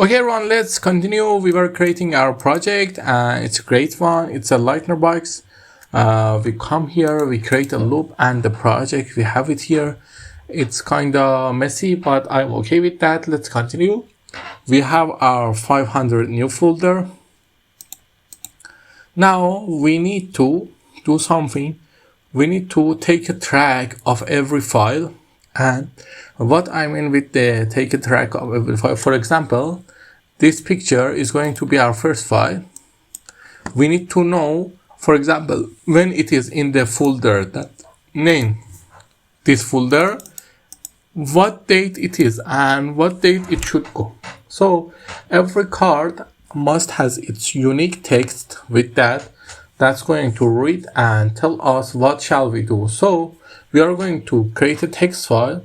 Okay, everyone, let's continue. We were creating our project and it's a great one. It's a Leitner Box. We come here, we create a loop and the project, we have it here. It's kind of messy, but I'm okay with that. Let's continue. We have our 500 new folder. Now we need to do something. We need to take a track of every file. And what I mean with the take a track of every file, for example, this picture is going to be our first file. We need to know, for example, when it is in the folder that name this folder, what date it is and what date it should go. So every card must has its unique text with that's going to read and tell us what shall we do. So we are going to create a text file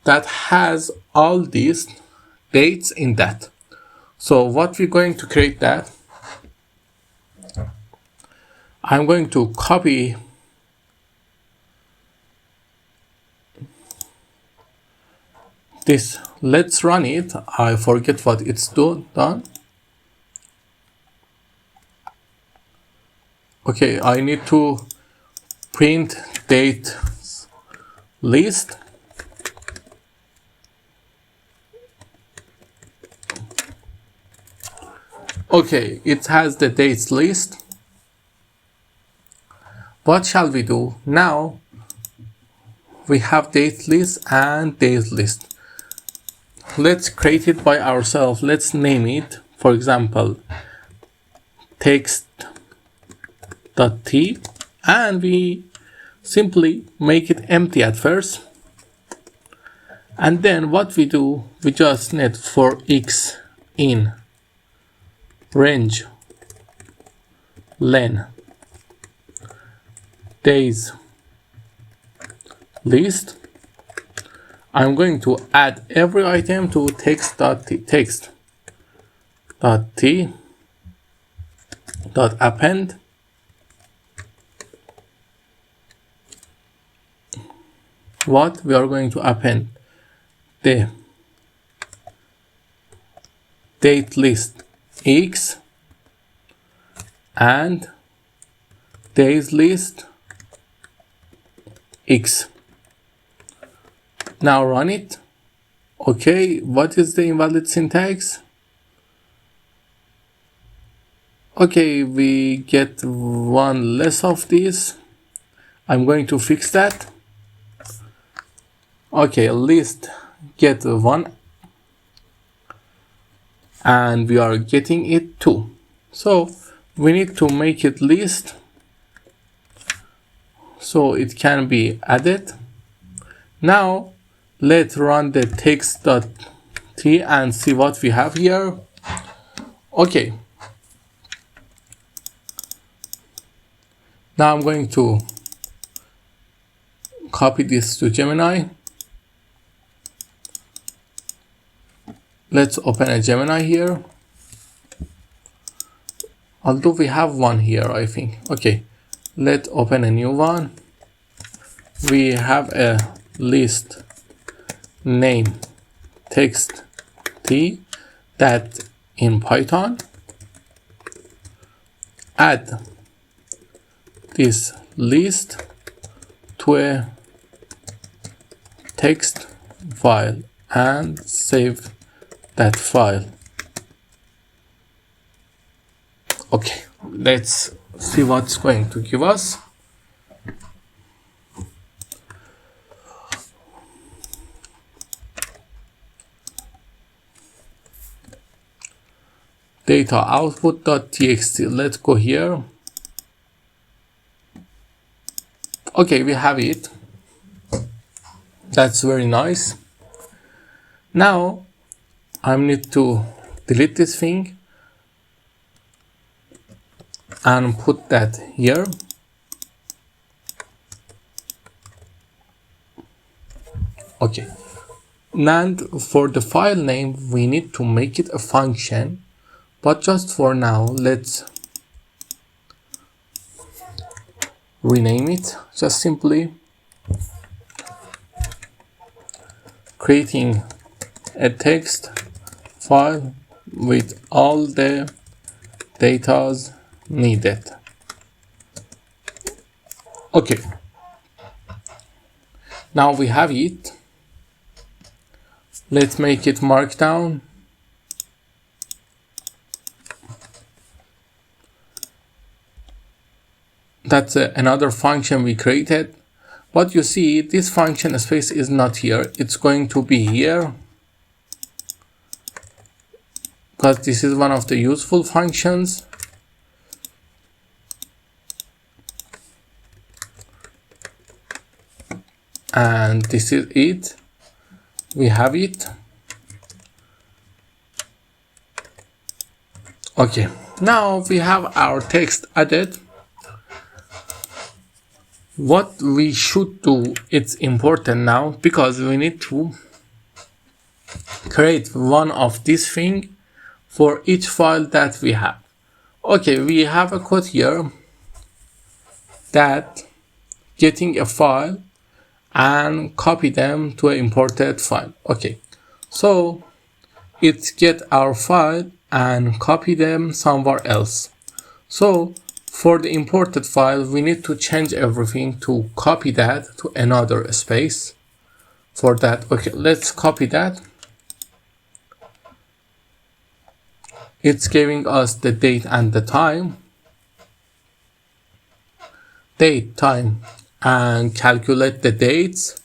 that has all these dates in that. So what we're going to create that, I'm going to copy this. Let's run it. I forget what it's done. Okay, I need to print date list. Okay, it has the dates list. What shall we do? Now we have date list and days list. Let's create it by ourselves. Let's name it, for example, text.t, and we simply make it empty at first. And then what we do, we just net for x in range len days list. I'm going to add every item to text.t.append. What we are going to append? The date list x and days list x. Now run it. Okay, what is the invalid syntax? Okay, we get one less of this. I'm going to fix that. Okay, list get one, and we are getting it 2. So we need to make it list so it can be added. Now let's run the text.t and see what we have here. Okay, now I'm going to copy this to Gemini. Let's open a Gemini here. Although we have one here, I think. Okay, let's open a new one. We have a list name text t that in Python. Add this list to a text file and save that file. Okay, let's see what's going to give us. Data output.txt. Let's go here. Okay, we have it. That's very nice. Now I need to delete this thing and put that here. Okay, and for the file name we need to make it a function, but just for now let's rename it. Just simply creating a text file with all the datas needed. Okay, now we have it. Let's make it markdown. That's another function we created. But you see, this function space is not here. It's going to be here, because this is one of the useful functions. And this is it. We have it. Okay, now we have our text added. What we should do, it's important now, because we need to create one of these things for each file that we have. Okay, we have a code here that getting a file and copy them to an imported file. Okay, so it's get our file and copy them somewhere else. So for the imported file, we need to change everything to copy that to another space. For that, okay, let's copy that. It's giving us the date and the time. Date, time, and calculate the dates.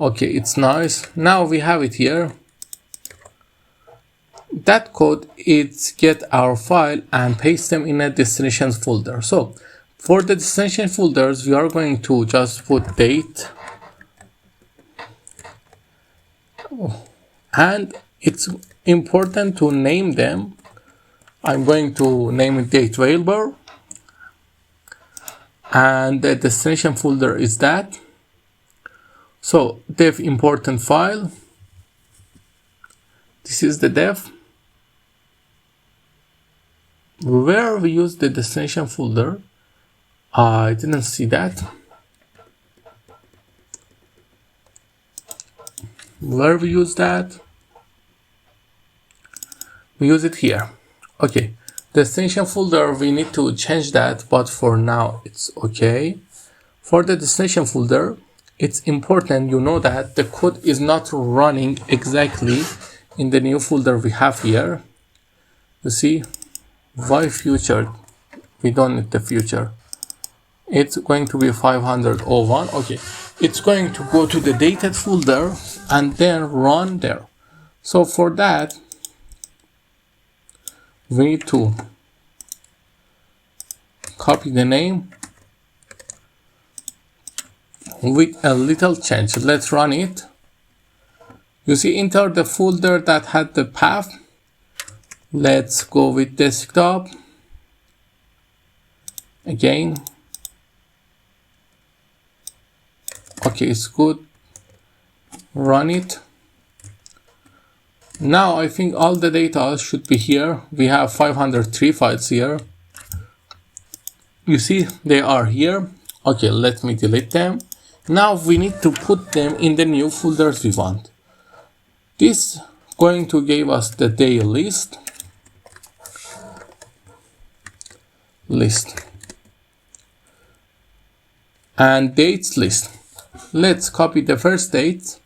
Okay, it's nice. Now we have it here. That code is get our file and paste them in a destination folder. So for the destination folders, we are going to just put date. And it's important to name them. I'm going to name it date variable. And the destination folder is that. So dev important file. This is the dev. Where we use the destination folder, I didn't see that. Where we use that? We use it here. Okay, destination folder, we need to change that, but for now it's okay. For the destination folder, it's important you know that the code is not running exactly in the new folder we have here. You see, why future? We don't need the future. It's going to be 501. Okay, it's going to go to the dated folder and then run there. So for that, we need to copy the name with a little change. Let's run it. You see, enter the folder that had the path. Let's go with desktop. Again. Okay, it's good. Run it. Now I think all the data should be here. We have 503 files here. You see, they are here. Okay, let me delete them. Now we need to put them in the new folders we want. This going to give us the day list. And dates list. Let's copy the first date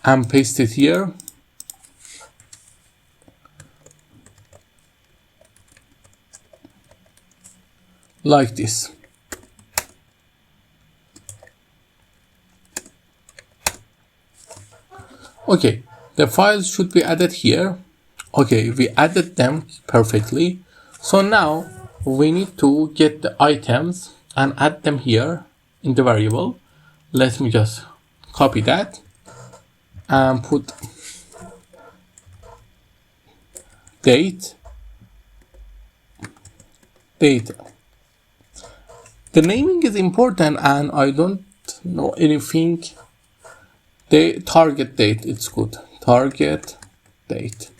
and paste it here. Like this. Okay, the files should be added here. Okay, we added them perfectly. So now we need to get the items and add them here in the variable. Let me just copy that and put date. The naming is important, and I don't know anything. The target date, it's good. Target date.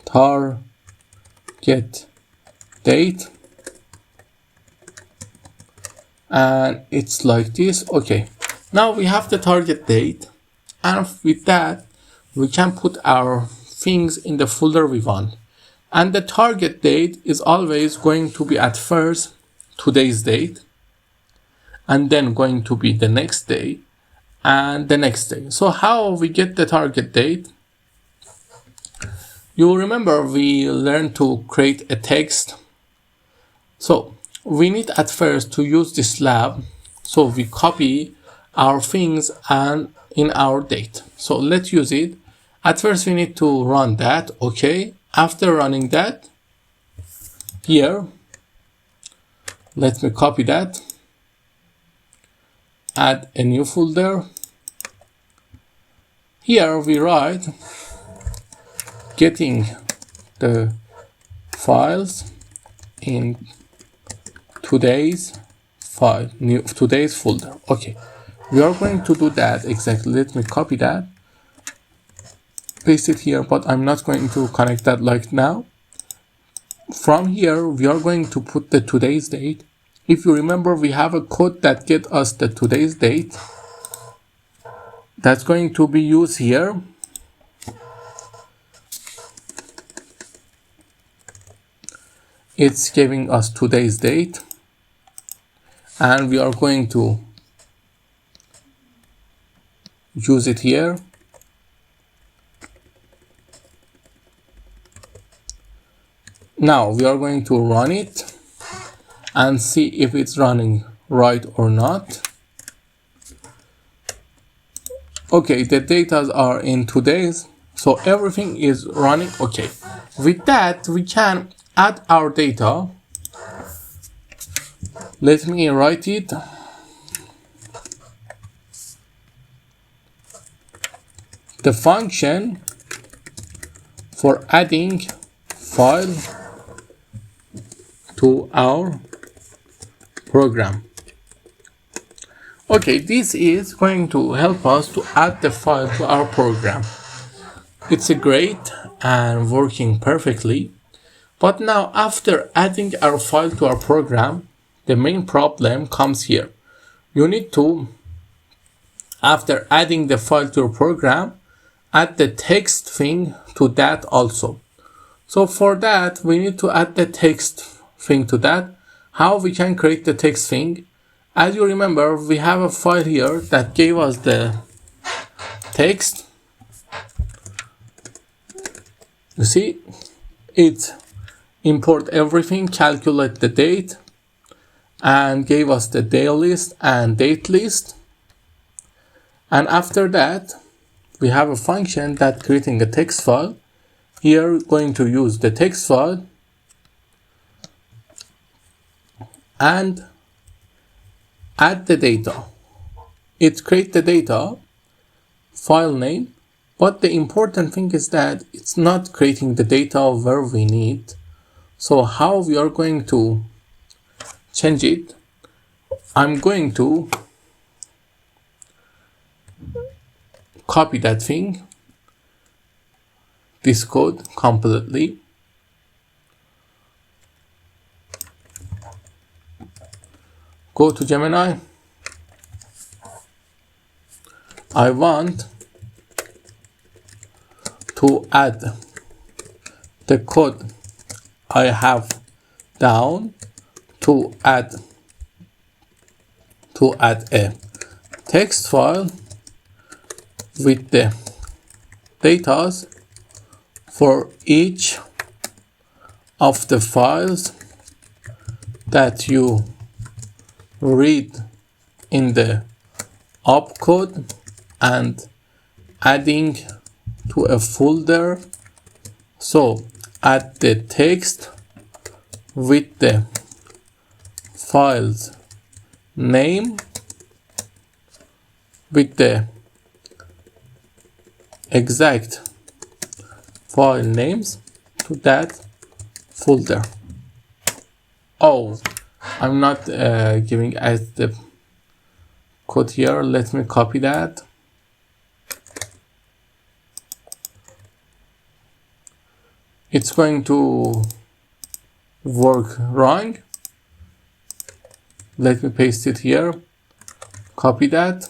Target date. and it's like this. Okay, now we have the target date, and with that we can put our things in the folder we want. And the target date is always going to be at first today's date, and then going to be the next day and the next day. So how we get the target date? You remember we learned to create a text. So we need at first to use this lab. So we copy our things and in our date. So let's use it. At first we need to run that. Okay. After running that, here, let me copy that. Add a new folder. Here we write getting the files in today's folder. Okay, we are going to do that exactly. Let me copy that, paste it here, but I'm not going to connect that like now. From here, we are going to put the today's date. If you remember, we have a code that gets us the today's date. That's going to be used here. It's giving us today's date, and we are going to use it here. Now we are going to run it and see if it's running right or not. Okay, the data are in today's, so everything is running okay. With that, we can add our data. Let me write it. The function for adding file to our program. Okay, this is going to help us to add the file to our program. It's a great and working perfectly. But now after adding our file to our program, the main problem comes here. You need to, after adding the file to your program, add the text thing to that also. So for that, we need to add the text thing to that. How we can create the text thing? As you remember, we have a file here that gave us the text. You see, it import everything, calculate the date, and gave us the day list and date list. And after that, we have a function that creating a text file. Here we're going to use the text file and add the data. It creates the data, file name, but the important thing is that it's not creating the data where we need. So how we are going to change it? I'm going to copy that thing, this code completely. Go to Gemini. I want to add the code I have down to add a text file with the data for each of the files that you read in the opcode and adding to a folder. So add the text with the file's name with the exact file names to that folder. Oh, I'm not giving as the code here. Let me copy that. It's going to work wrong. Let me paste it here, copy that.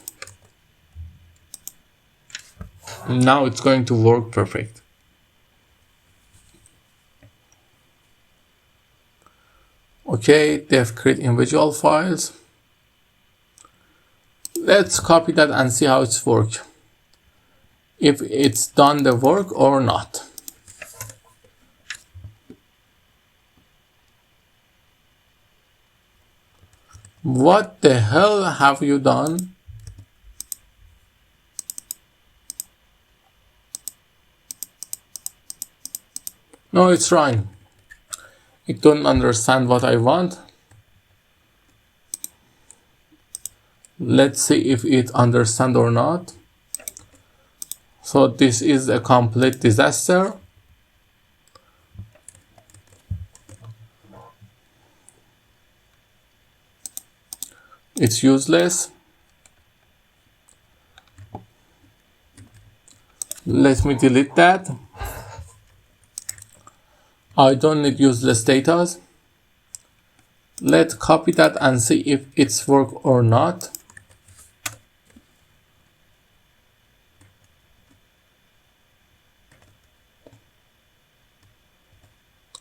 Now it's going to work perfect. Okay, they've created individual files. Let's copy that and see how it's worked. If it's done the work or not. What the hell have you done? No, it's wrong. It don't understand what I want. Let's see if it understands or not. So this is a complete disaster. It's useless. Let me delete that. I don't need useless data. Let's copy that and see if it's work or not.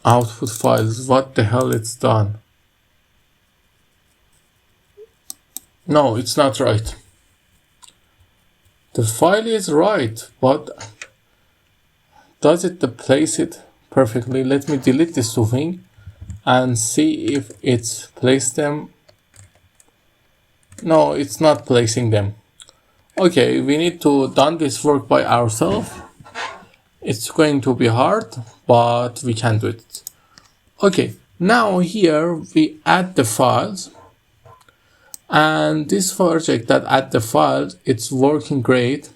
Output files, what the hell it's done? No, it's not right. The file is right, but does it place it perfectly? Let me delete this two things and see if it's placed them. No, it's not placing them. Okay, we need to done this work by ourselves. It's going to be hard, but we can do it. Okay, now here we add the files, and this project that add the files, it's working great.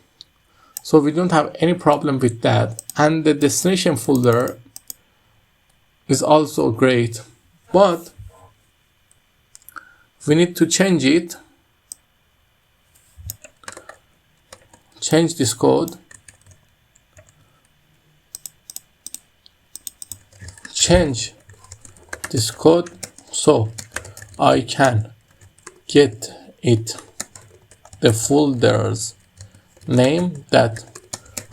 So we don't have any problem with that. And the destination folder is also great, but we need to change it. Change this code. Change this code so I can get it the folder's name that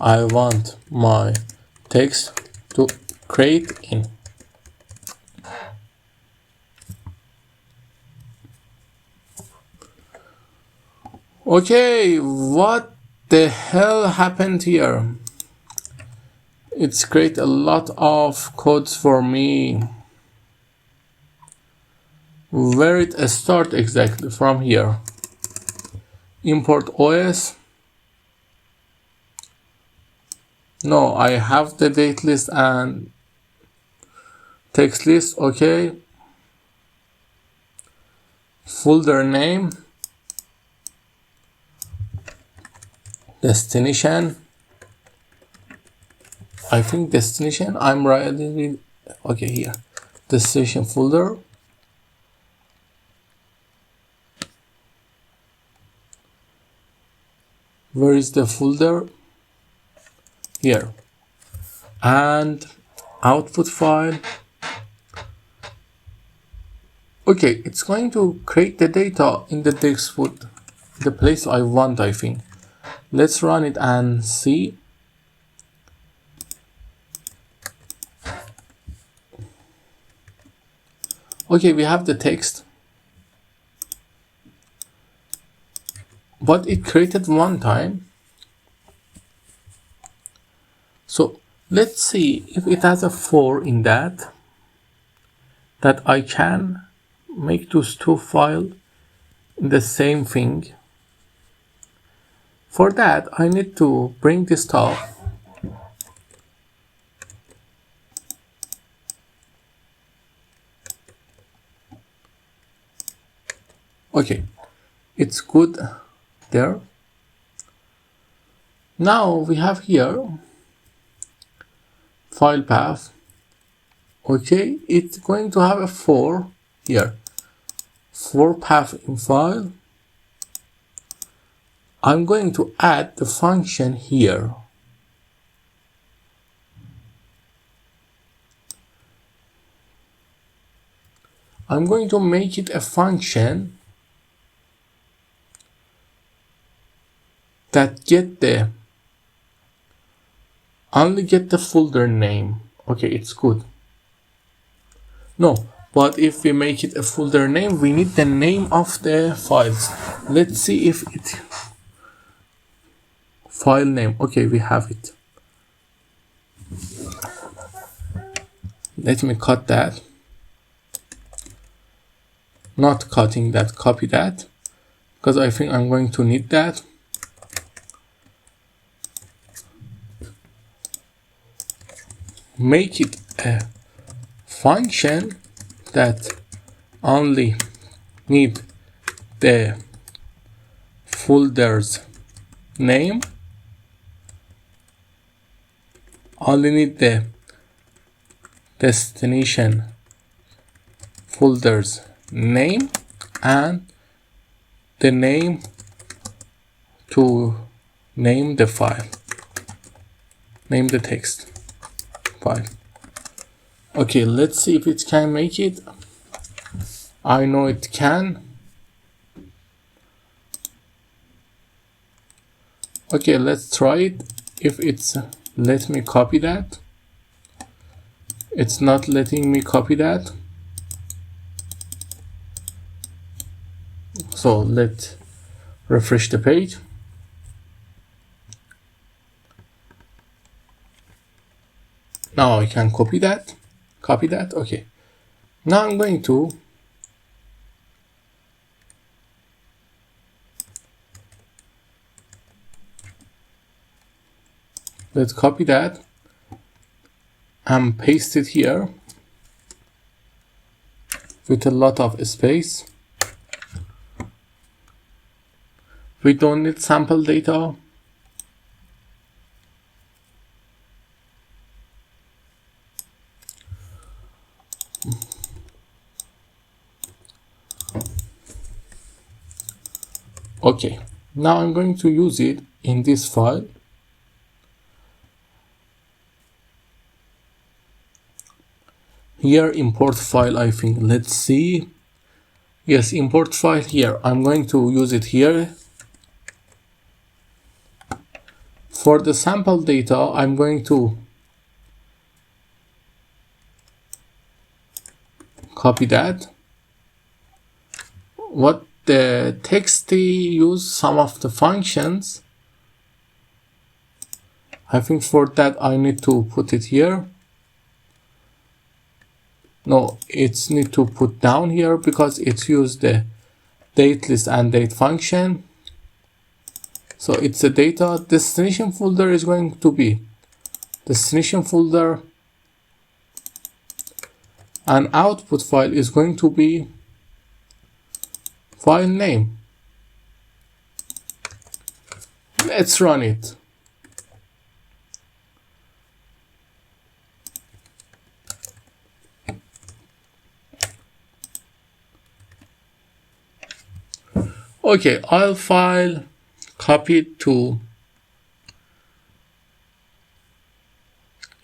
I want my text to create in. Okay, what the hell happened here? It's create a lot of codes for me. Where it start exactly? From here. Import OS. No, I have the date list and text list. Okay. Folder name. Destination. I think destination. I'm writing. Okay, here. Destination folder. Where is the folder? Here. And output file. Okay, it's going to create the data in the text foot, the place I want, I think. Let's run it and see. Okay, we have the text, but it created one time. So let's see if it has a 4 in that I can make those two files in the same thing. For that, I need to bring this top. Okay, it's good there. Now we have here file path. Okay, it's going to have a 4 here. 4 path in file. I'm going to add the function here. I'm going to make it a function that only get the folder name. Okay, it's good. No, but if we make it a folder name, we need the name of the files. Let's see if it file name. Okay, we have it. Let me cut that. Not cutting that, copy that, because I think I'm going to need that. Make it a function that only need the folder's name, only need the destination folder's name and the name to name the file, name the text file. Okay, let's see if it can make it. I know it can. Okay, let's try it. If it's let me copy that. It's not letting me copy that. So let's refresh the page. Now I can copy that. Okay. Now I'm going to let's copy that and paste it here with a lot of space. We don't need sample data. Okay, now I'm going to use it in this file. Here, import file, I think. Let's see. Yes, import file here. I'm going to use it here. For the sample data, I'm going to copy that. What the text use some of the functions. I think for that I need to put it here. No, it's need to put down here because it's used the date list and date function. So it's a data destination folder is going to be destination folder, and output file is going to be file name. Let's run it. Okay, I'll file copy it to,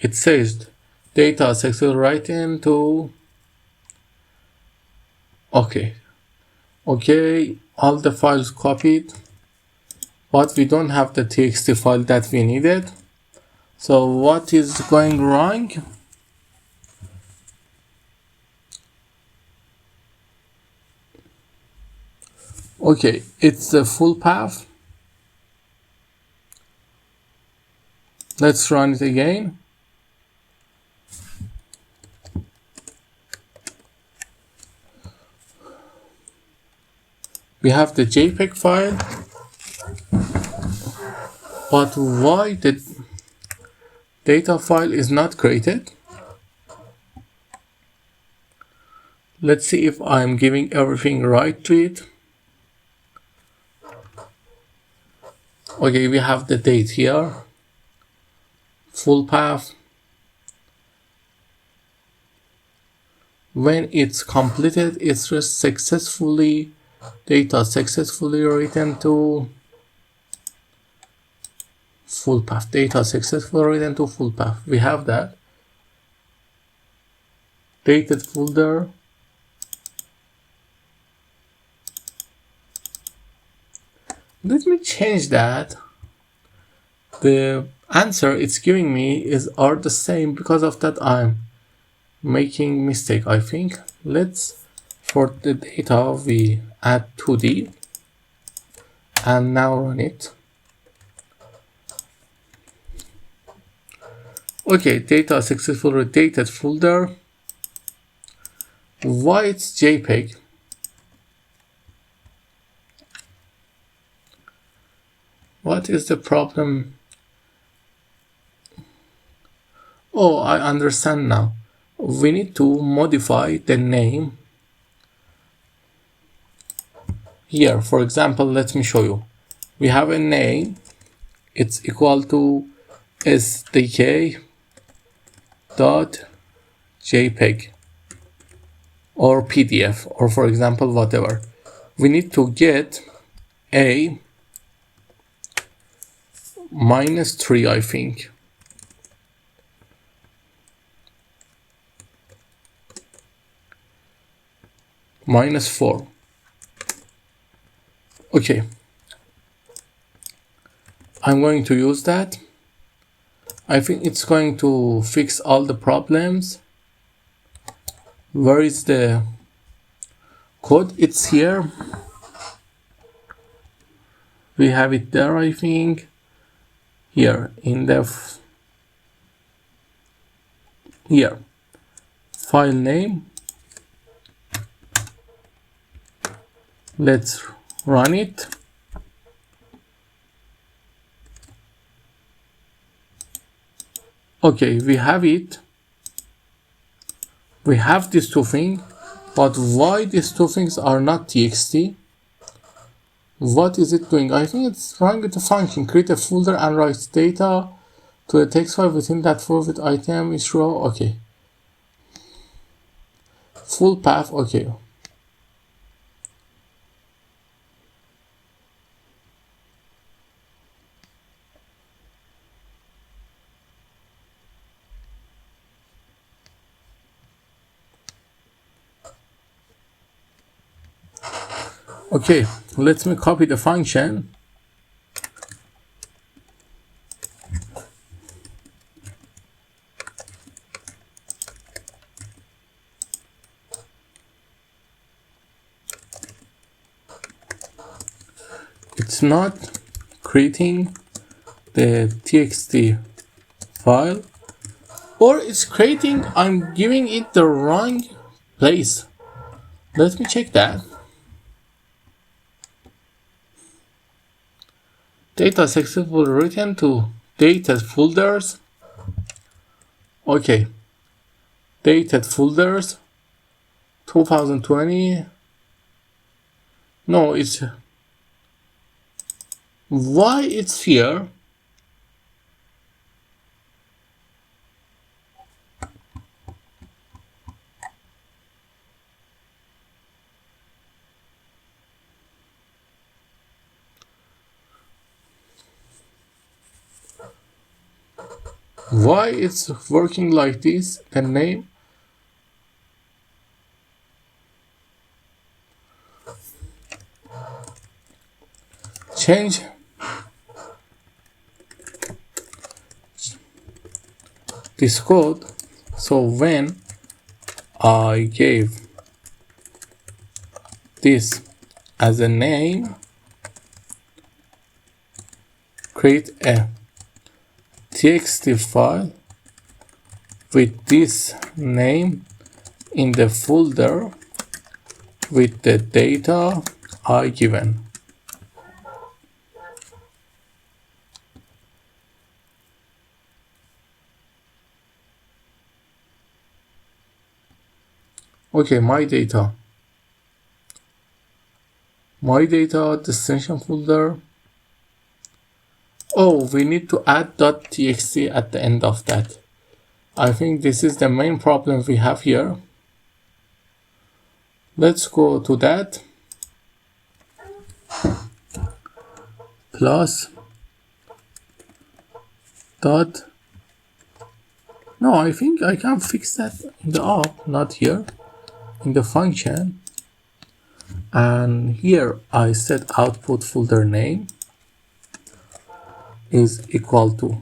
it says data successful writing to, okay, all the files copied, but we don't have the txt file that we needed. So what is going wrong? Okay, it's the full path. Let's run it again. We have the JPEG file, but why the data file is not created? Let's see if I'm giving everything right to it. Okay, we have the date here, full path. When it's completed, it's just successfully, data successfully written to full path, data successfully written to full path. We have that. Dated folder. Let me change that. the answer it's giving me are the same. Because of that I'm making mistake, I think. Let's, for the data, we add 2D and now run it. Okay, data successfully dated folder. Why it's JPEG? What is the problem? Oh, I understand now. We need to modify the name here. For example, let me show you. We have a name. It's equal to sdk.jpg or PDF, or for example, whatever. We need to get a -3, I think. -4. Okay. I'm going to use that. I think it's going to fix all the problems. Where is the code? It's here. We have it there, I think. Here in the here file name. Let's run it. Okay, we have it. We have these two things, but why these two things are not txt? What is it doing? I think it's running with a function. Create a folder and writes data to a text file within that folder with item is row. Okay. Full path. Okay. Okay, let me copy the function. It's not creating the txt file, or it's creating, I'm giving it the wrong place. Let me check that. Data successfully written to dated folders. Okay. Dated folders 2020. No, it's why it's here. Why it's working like this? The name. Change this code. So when I gave this as a name, create a txt file with this name in the folder with the data I given. Okay, my data destination folder. Oh, we need to add .txt at the end of that. I think this is the main problem we have here. Let's go to that. Plus dot. No, I think I can fix that in the app, not here, in the function. And here I set output folder name. is equal to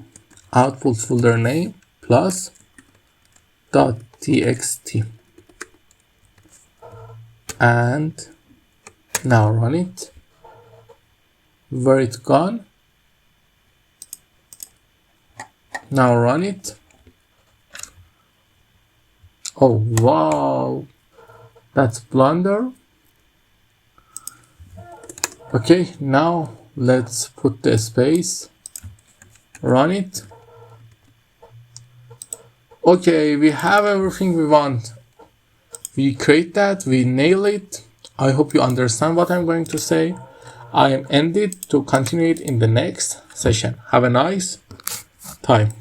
output folder name plus .txt. And now run it. Where it's gone? Now run it. Oh wow, that's blunder. Okay, now let's put the space, run it. Okay, we have everything we want. We create that, we nail it. I hope you understand what I'm going to say. I am ended to continue it in the next session. Have a nice time.